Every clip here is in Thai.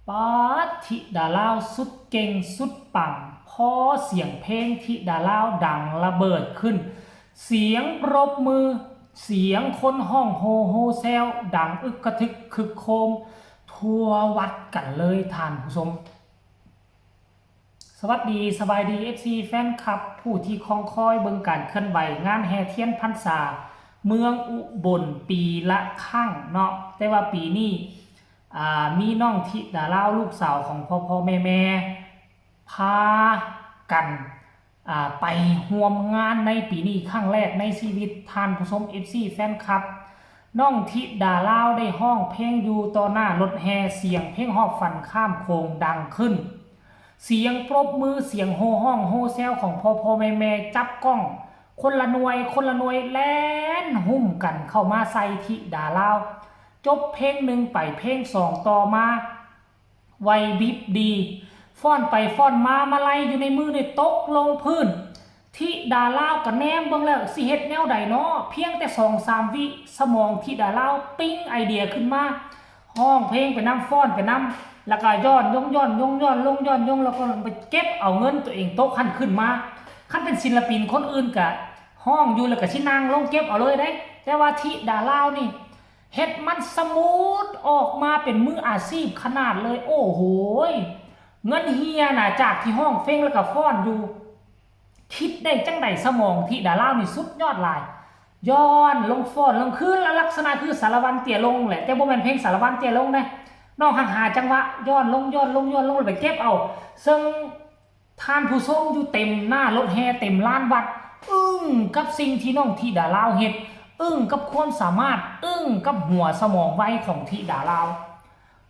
ป๊าดธิดาลาวสุดเก่งสุดปังพอเสียงเพลงธิดาลาวดังระเบิดขึ้นเสียงปรบมือเสียงคนห้องโฮโฮแซวดังอึกกระทึกคึกโคมทั่ววัดกันเลยท่านผู้ชมสวัสดีสบายดี FC แฟนคลับผู้ที่คองคอยเบิ่งการเคลื่อนไหวงานแห่เทียนพรรษาเมืองอุบลปีละครั้งเนาะแต่ว่าปีนี้มีน้องธิดาลาวลูกสาวของพ่อแม่พากันไปร่วมงานในปีนี้ครั้งแรกในชีวิตท่านผู้ชม FC แฟนคลับน้องธิดาลาวได้ห้องเพลงอยู่ต่อหน้ารถแห่เสียงเพลงฮอบฟันข้ามโค้งดังขึ้นเสียงปรบมือเสียงโห่ห้องโห่แซวของพ่อแม่จับกล้องคนละหน่วยแล่นหุ่มกันเข้ามาใส่ธิดาลาวจบเพลงหนึ่งไปเพลงสองต่อมาไวบิบดีฟ้อนไปฟ้อนมาไล่อยู่ในมือในตกลงพื้นธิดาลาวกับแนมเบิ่งแล้วสิเฮ็ดแนวใดเนาะเพียงแต่2-3 วิสมองธิดาลาวปิ้งไอเดียขึ้นมาห้องเพลงไปนำฟ้อนไปนำแล้วก็ย้อนลงย้อนแล้วก็ไปเก็บเอาเงินตัวเองโต๊ะขั้นขึ้นมาขั้นเป็นศิลปินคนอื่นกะห้องอยู่แล้วก็ชินางลงเก็บเอาเลยได้แต่ว่าธิดาลาวนี่เฮ็ดมันสมูทออกมาเป็นมืออาชีพขนาดเลยโอ้โหเงินเฮียน่ะจากที่ห้องเฟ้งแล้วก็ฟ้อนอยู่คิดได้จังใดสมองธิดาลาวนี่สุดยอดหลายย้อนลงฟ้อนลงคืนแล้วลักษณะคือสารวัตรเตี่ยลงแหละแต่บ่แม่นเพลงสารวัตรเตี่ยลงนะน้องหาจังหวะย้อนลงไปเก็บเอาซึ่งท่านผู้ชมอยู่เต็มหน้ารถแห่เต็มลานวัดอึ้งกับสิ่งที่น้องธิดาลาวเฮ็ดอึ้งกับความสามารถอึ้งกับหัวสมองไวของธิดาลาว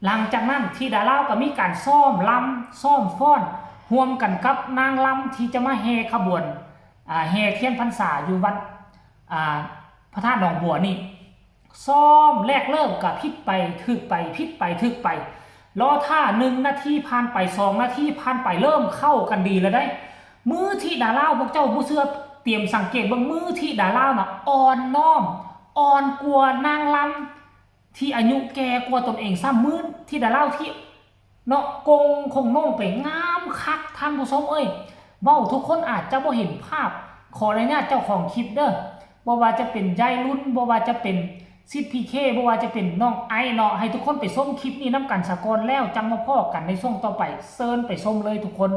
หลังจากนั้นธิดาลาวก็มีการซ้อมลำซ้อมฟ้อนร่วมกันกับนางลำที่จะมาแห่ขบวนแห่เทียนพรรษาอยู่วัดพระธาตุหนองบัวนี่ซ้อมแรกเริ่มกับพิษไปถึกไปรอท่า1 นาทีผ่านไป2 นาทีผ่านไปเริ่มเข้ากันดีแล้วได้มือธิดาลาวพวกเจ้าผู้เชื่อเตรียมสังเกตบางมือธิดาลาวน่ะอ่อนน้อมอ่อนกว่านางลำที่อายุแก่กว่าตนเองซ้ำมือธิดาลาวที่เนาะกงคงน่องไปงามคักท่านผู้ชมเว้าทุกคนอาจจะบ่เห็นภาพขออนุญาตเจ้าของคลิปเด้อบ่ว่าจะเป็นยายรุ่นบ่ว่าจะเป็นซิดพีเคบ่ว่าจะเป็นน้องไอเนาะให้ทุกคนไปชมคลิปนี้น้ำกันสากลแล้วจังมาพ่อกันในช่วงต่อไปเซิร์นไปชมเลยทุกคน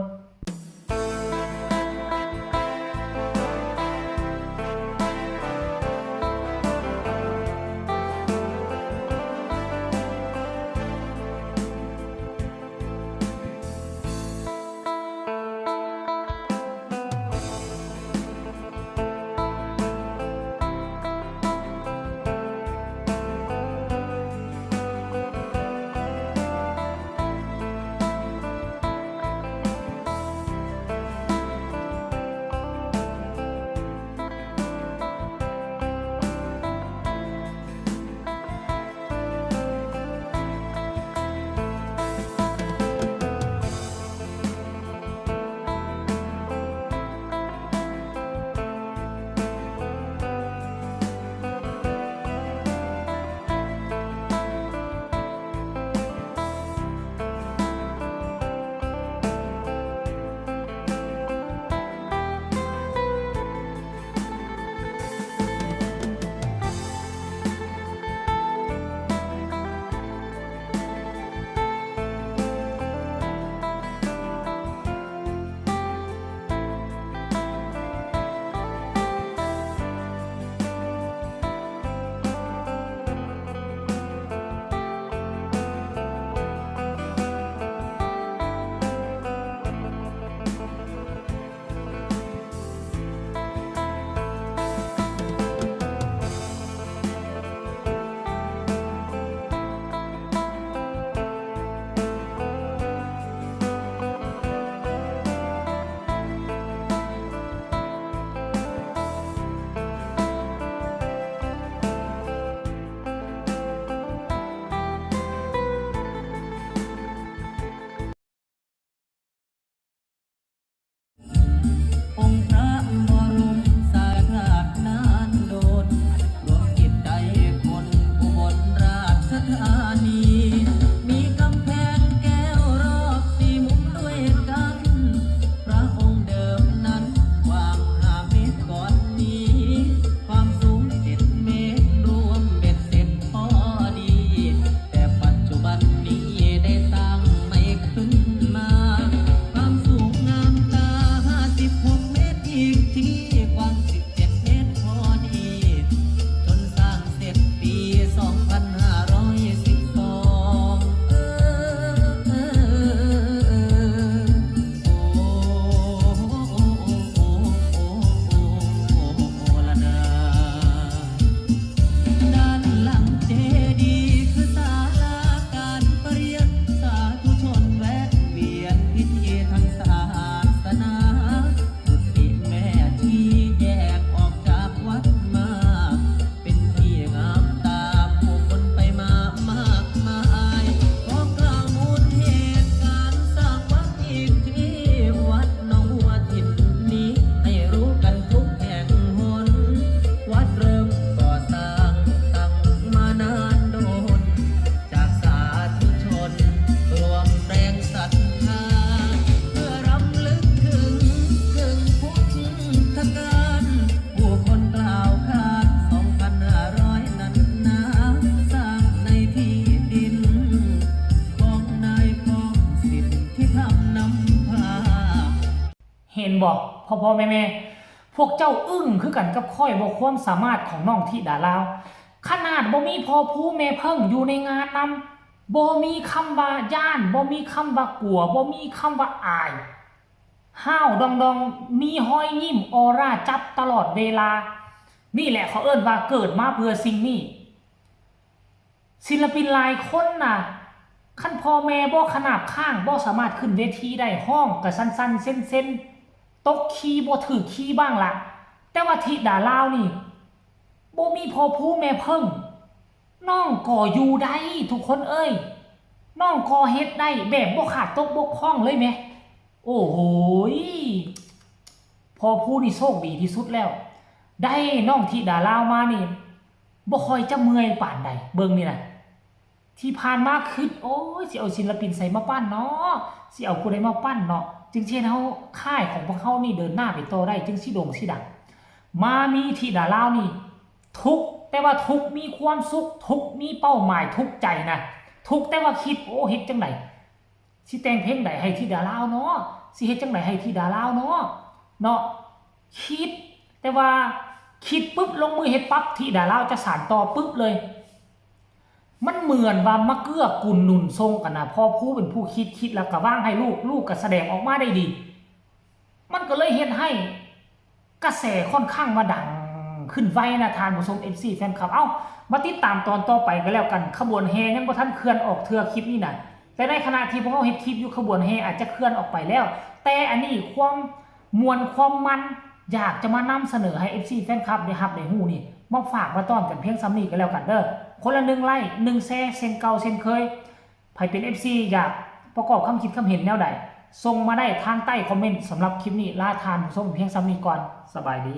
นบอกพ่อแม่พวกเจ้าอึ้งคือกันกับค่อยบอกความสามารถของน้องธิดาลาวขนาดบ่มีพ่อผู้แม่เพิ่งอยู่ในงานนำบ่มีคำว่าย่านบ่มีคำว่ากลัวบ่มีคำว่าอายห้าวดองมีห้อยยิ้มออร่าจับตลอดเวลานี่แหละเขาเอิ้นว่าเกิดมาเพื่อสิ่งนี้ศิลปินหลายคนน่ะขั้นพ่อแม่บ่ขนาบข้างบ่สามารถขึ้นเวทีได้ห้องกับสั้นๆเส้นตกคีย์บ่ถือคีย์บ้างล่ะแต่ว่าธิดาลาวนี่บ่มีพ่อผู้แม่เพิ่งน้องก่ออยู่ได้ทุกคนเอ้ยน้องก่อเฮ็ดได้แบบบ่ขาดตกบกพร่องเลยแหมโอ้โหพ่อผู้นี่โชคดีที่สุดแล้วได้น้องธิดาลาวมานี่บ่ค่อยจะเมื่อยปานใดเบิ่งนี่นะที่ผ่านมาคือโอ้ยสิเอาศิลปินใส่มาปั้นเนาะสิเอาผู้ใดมาปั้นเนาะจึงเช่นเฮาค่ายของพวกเฮานี่เดินหน้าไปต่อได้จึงสิโด่งสิดังมามีธิดาลาวนี่ทุกแต่ว่าทุกมีความสุขทุกมีเป้าหมายทุกใจนะทุกแต่ว่าคิดโอ้เฮ็ดจังไดสิแต่งเพลงใดให้ธิดาลาวเนาะสิเฮ็ดจังไดให้ธิดาลาวเนาะคิดแต่ว่าคิดปุ๊บลงมือเฮ็ดปั๊บธิดาลาวจะสานต่อปุ๊บเลยมันเหมือนว่ามะเกื้อกูลหนุนทรงกันนะพ่อผู้เป็นผู้คิดแล้วก็ว่างให้ลูกก็แสดงออกมาได้ดีมันก็เลยเฮ็ดให้กระแสค่อนข้างมาดังขึ้นไวนะทานผู้ชม FC แฟนคลับมาติดตามตอนต่อไปก็แล้วกันขบวนแห่ยังบ่ทันเคลื่อนออกเทื่อคลิปนี้น่ะแต่ในขณะที่พวกเราเฮ็ดคลิปอยู่ขบวนแห่อาจจะเคลื่อนออกไปแล้วแต่อันนี้ความมวลความมันอยากจะมานำเสนอให้ FC แฟนคลับได้รับได้ฮู้นี่มาฝากมาต้อนกันเพียงซ้ำนี้ก็แล้วกันเด้อคนละ1 ไลค์ 1 แชร์เช่นเก่าเช่นเคยใครเป็น FC อยากประกอบคำคิดคำเห็นแนวใดส่งมาได้ทางใต้คอมเมนต์สำหรับคลิปนี้ลาทานผู้ชมเพียงซ้ำนี้ก่อนสบายดี